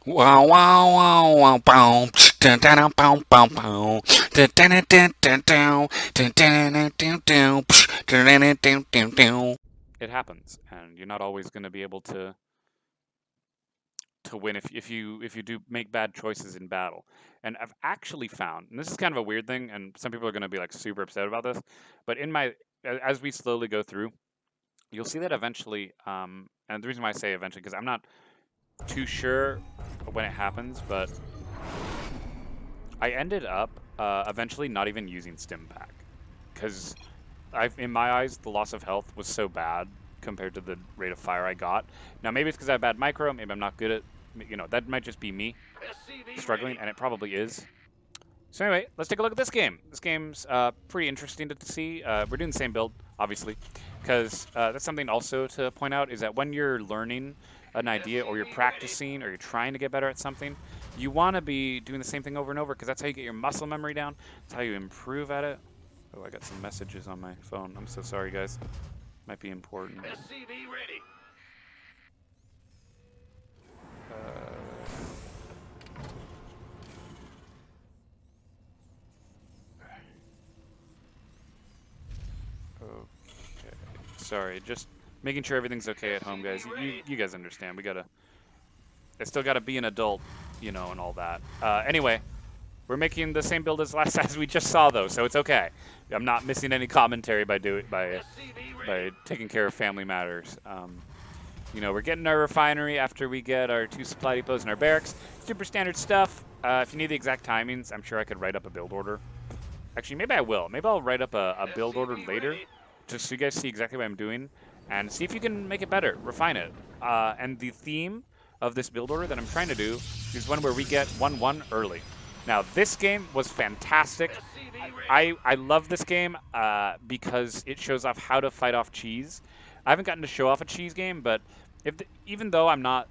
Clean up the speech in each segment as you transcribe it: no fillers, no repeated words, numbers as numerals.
Wow, wow, wow, wow, bow. Dun, dun, dun, bow, bow, bow. Dun, dun, dun, dun, dun, dun. Dun, dun, dun, dun, dun. Dun, dun, dun, dun, dun, dun. It happens, and you're not always going to be able to win if you do make bad choices in battle. And I've actually found, and this is kind of a weird thing, and some people are going to be like super upset about this, but as we slowly go through, you'll see that eventually, and the reason why I say eventually, because I'm not too sure when it happens, but I ended up eventually not even using Stim Pack because in my eyes, the loss of health was so bad compared to the rate of fire I got. Now maybe it's because I have bad micro, maybe I'm not good at, that might just be me struggling, and it probably is. So anyway, let's take a look at this game. This game's pretty interesting to see. We're doing the same build, obviously, because that's something also to point out is that when you're learning an idea or you're practicing or you're trying to get better at something, you want to be doing the same thing over and over because that's how you get your muscle memory down. That's how you improve at it. Oh, I got some messages on my phone. I'm so sorry, guys. Might be important. SCV ready. Okay. Sorry, just making sure everything's okay at home, guys. You guys understand. I still gotta be an adult, and all that. Anyway, we're making the same build as last as we just saw, though, so it's okay. I'm not missing any commentary by taking care of family matters. We're getting our refinery after we get our 2 supply depots and our barracks. Super standard stuff. If you need the exact timings, I'm sure I could write up a build order. Actually, maybe I will. Maybe I'll write up a build order later, just so you guys see exactly what I'm doing, and see if you can make it better, refine it. And the theme of this build order that I'm trying to do is one where we get 1-1 early. Now, this game was fantastic. I love this game because it shows off how to fight off cheese. I haven't gotten to show off a cheese game, but even though I'm not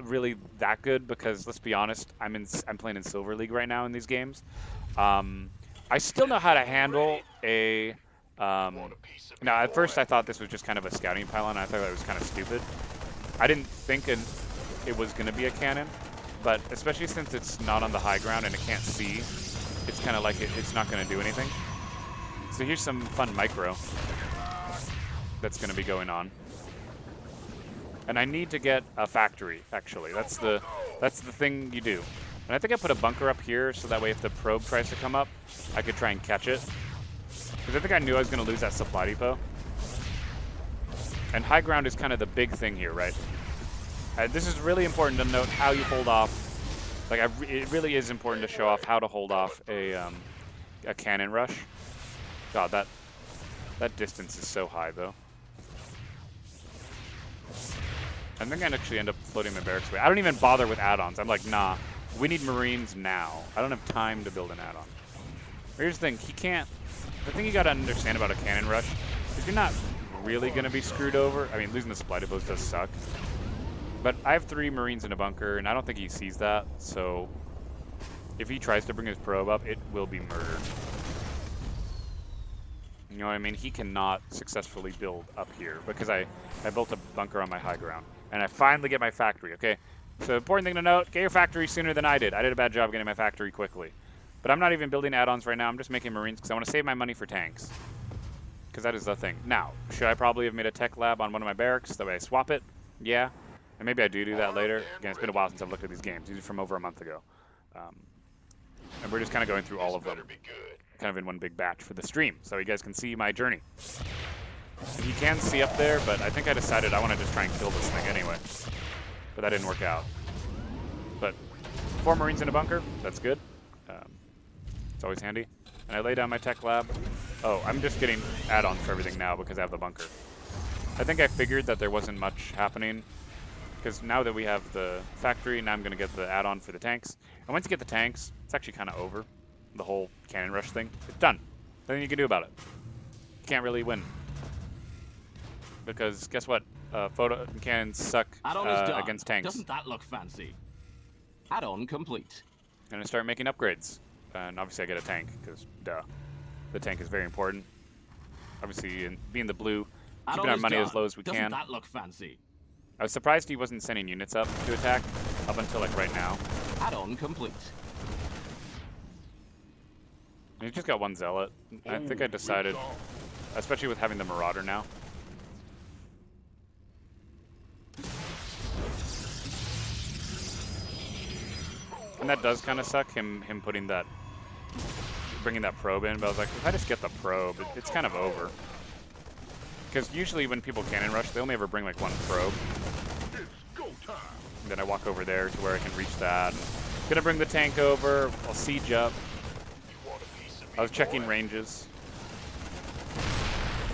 really that good, because let's be honest, I'm playing in Silver League right now in these games. I still know how to handle a. Now, at first, I thought this was just kind of a scouting pylon. I thought it was kind of stupid. I didn't think it was going to be a cannon, but especially since it's not on the high ground and it can't see, it's kind of like it's not going to do anything. So here's some fun micro that's going to be going on. And I need to get a factory, actually. That's the thing you do. And I think I put a bunker up here so that way if the probe tries to come up, I could try and catch it. Because I think I knew I was going to lose that supply depot. And high ground is kind of the big thing here, right? This is really important to note how you hold off. Like, it really is important to show off how to hold off a cannon rush. God, that distance is so high, though. I think I'd actually end up floating my barracks away. I don't even bother with add-ons. I'm like, nah, we need Marines now. I don't have time to build an add-on. Here's the thing, the thing you gotta understand about a cannon rush is you're not really gonna be screwed over. I mean, losing the supply depots does suck. But I have 3 Marines in a bunker, and I don't think he sees that, so if he tries to bring his probe up, it will be murdered. You know what I mean? He cannot successfully build up here because I built a bunker on my high ground. And I finally get my factory, okay? So important thing to note, get your factory sooner than I did. I did a bad job getting my factory quickly. But I'm not even building add-ons right now. I'm just making Marines because I want to save my money for tanks. Because that is the thing. Now, should I probably have made a tech lab on one of my barracks? That way I swap it? Yeah. And maybe I do that later. Again, it's been a while since I've looked at these games. These are from over a month ago. And we're just kind of going through all of them. Kind of in one big batch for the stream. So you guys can see my journey. And you can see up there, but I think I decided I want to just try and kill this thing anyway. But that didn't work out. But 4 Marines in a bunker. That's good. It's always handy. And I lay down my tech lab. Oh, I'm just getting add-ons for everything now because I have the bunker. I think I figured that there wasn't much happening. Because now that we have the factory, now I'm going to get the add-on for the tanks. And once you get the tanks, it's actually kind of over. The whole cannon rush thing. It's done. Nothing you can do about it. You can't really win. Because guess what? Photo cannons suck against tanks. Doesn't that look fancy? Add-on complete. I'm going to start making upgrades. And obviously I get a tank, because duh. The tank is very important. Obviously, being the blue, keeping our money as low as we can. Doesn't that look fancy? I was surprised he wasn't sending units up to attack up until like right now. Add-on complete. He just got one zealot. I think I decided, especially with having the Marauder now. And that does kind of suck, him bringing that probe in. But I was like, if I just get the probe, it's kind of over. Because usually when people cannon rush, they only ever bring like one probe. And then I walk over there to where I can reach that. Gonna bring the tank over. I'll siege up. I was checking ranges.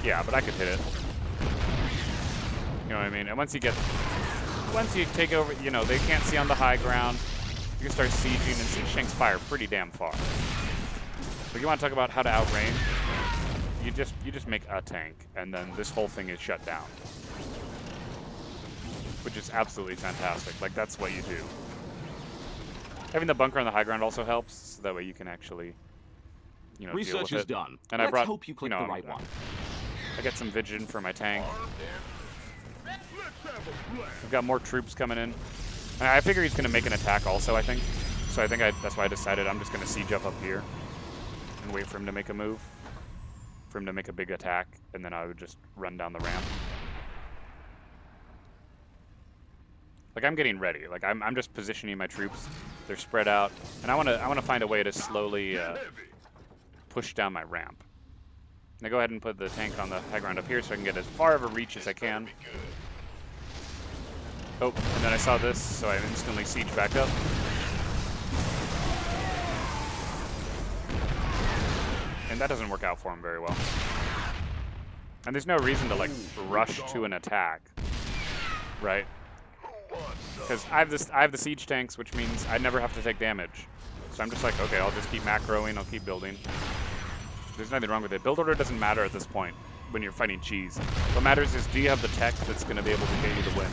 Yeah, but I could hit it. You know what I mean? And once you take over, you know, they can't see on the high ground. You can start sieging, and siege tanks fire pretty damn far. But you want to talk about how to outrange? You just make a tank, and then this whole thing is shut down, which is absolutely fantastic. Like, that's what you do. Having the bunker on the high ground also helps, so that way you can actually, you know, deal with it. Research is done. And Let's I brought, hope you click know, the right one. I got some vision for my tank. I've got more troops coming in. And I figure he's going to make an attack also, I think. So I think that's why I decided I'm just going to siege up here and wait for him to make a move. For him to make a big attack, and then I would just run down the ramp. Like, I'm getting ready. Like, I'm just positioning my troops. They're spread out, and I want to find a way to slowly push down my ramp. Now go ahead and put the tank on the high ground up here so I can get as far of a reach as I can. Oh, and then I saw this, so I instantly siege back up. And that doesn't work out for him very well. And there's no reason to, like, rush to an attack, right? Because I have the siege tanks, which means I never have to take damage. So I'm just like, okay, I'll just keep macroing, I'll keep building. There's nothing wrong with it. Build order doesn't matter at this point when you're fighting cheese. What matters is, do you have the tech that's going to be able to get you the win?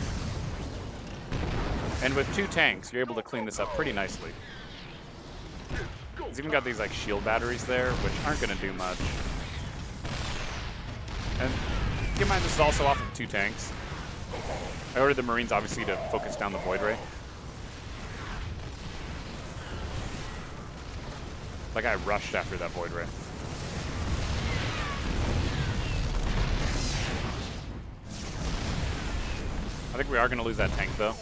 And with 2 tanks, you're able to clean this up pretty nicely. He's even got these like shield batteries there, which aren't going to do much. And keep in mind, this is also off of 2 tanks. I ordered the Marines, obviously, to focus down the Void Ray. Like, I rushed after that Void Ray. I think we are going to lose that tank, though.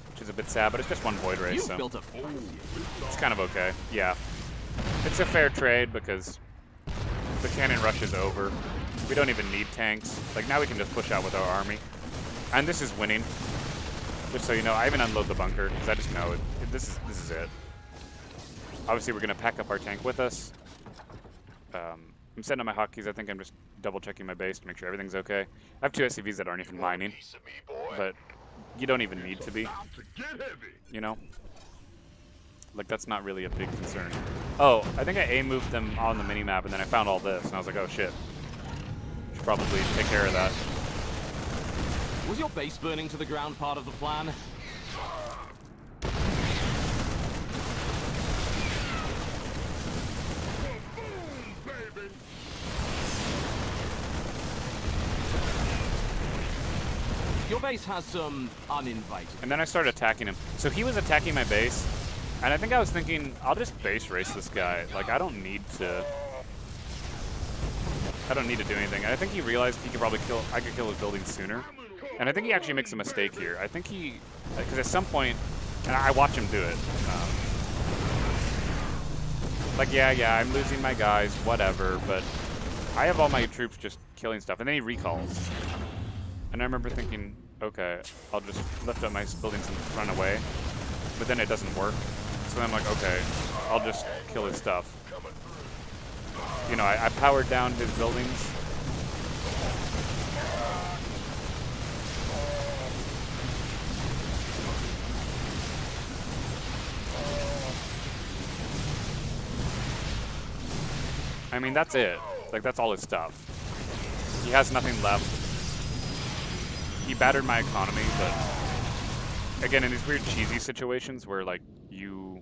Which is a bit sad, but it's just one Void Ray, so it's kind of okay. Yeah. It's a fair trade because the cannon rush is over. We don't even need tanks. Like, now we can just push out with our army. And this is winning. Just so you know, I even unload the bunker because I just know this is it. Obviously, we're going to pack up our tank with us. I'm setting up my hotkeys. I think I'm just double-checking my base to make sure everything's okay. I have 2 SCVs that aren't even mining, but you don't even need to be, you know? Like, that's not really a big concern. Oh, I think I A-moved them on the minimap, and then I found all this, and I was like, oh, shit. Should probably take care of that. Was your base burning to the ground part of the plan? Your base has some uninvited. And then I started attacking him. So he was attacking my base, and I think I was thinking, I'll just base race this guy. Like, I don't need to do anything. And I think he realized he could probably I could kill his building sooner. And I think he actually makes a mistake here. I think because at some point, and I watch him do it. Like, yeah, I'm losing my guys, whatever, but I have all my troops just killing stuff. And then he recalls. And I remember thinking, okay, I'll just lift up my buildings and run away. But then it doesn't work. So then I'm like, okay, I'll just kill his stuff. You know, I powered down his buildings. I mean, that's it. Like, that's all his stuff. He has nothing left. He battered my economy, but again, in these weird cheesy situations where like you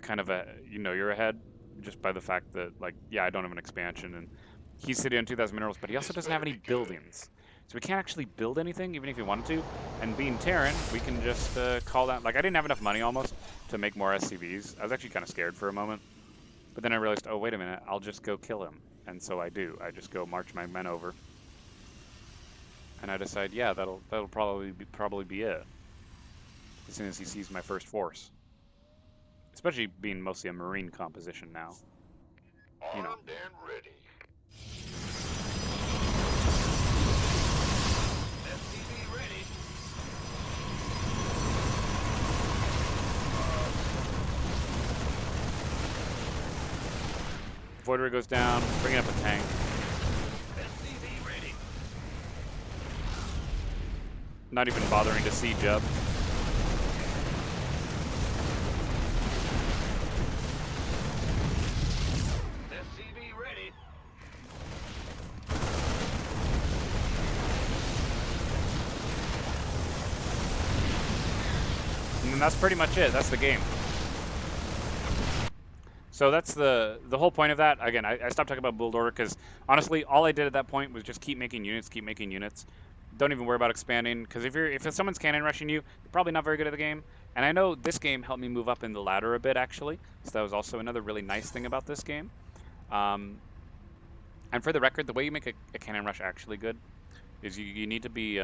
kind of you're ahead just by the fact that, like, yeah, I don't have an expansion and he's sitting on 2,000 minerals, but he also doesn't have any buildings. So we can't actually build anything, even if we wanted to. And being Terran, we can just call that. Like, I didn't have enough money almost to make more SCVs. I was actually kind of scared for a moment. But then I realized, oh, wait a minute, I'll just go kill him. And so I do. I just go march my men over. And I decide, yeah, that'll probably be it. As soon as he sees my first force. Especially being mostly a Marine composition now. You know. Armed and ready. SCV ready. Voiderer goes down, bringing up a tank. SCV ready. Not even bothering to siege up. SCV ready. And then that's pretty much it. That's the game. So that's the whole point of that. Again, I stopped talking about build order because honestly, all I did at that point was just keep making units, keep making units. Don't even worry about expanding because if someone's cannon rushing you, you're probably not very good at the game. And I know this game helped me move up in the ladder a bit actually. So that was also another really nice thing about this game. And for the record, the way you make a cannon rush actually good is you need to be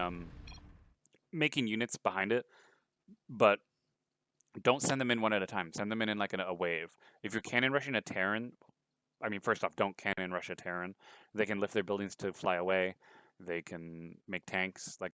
making units behind it, but don't send them in one at a time. Send them in like a wave. If you're cannon rushing a Terran, I mean, first off, don't cannon rush a Terran. They can lift their buildings to fly away. They can make tanks. Like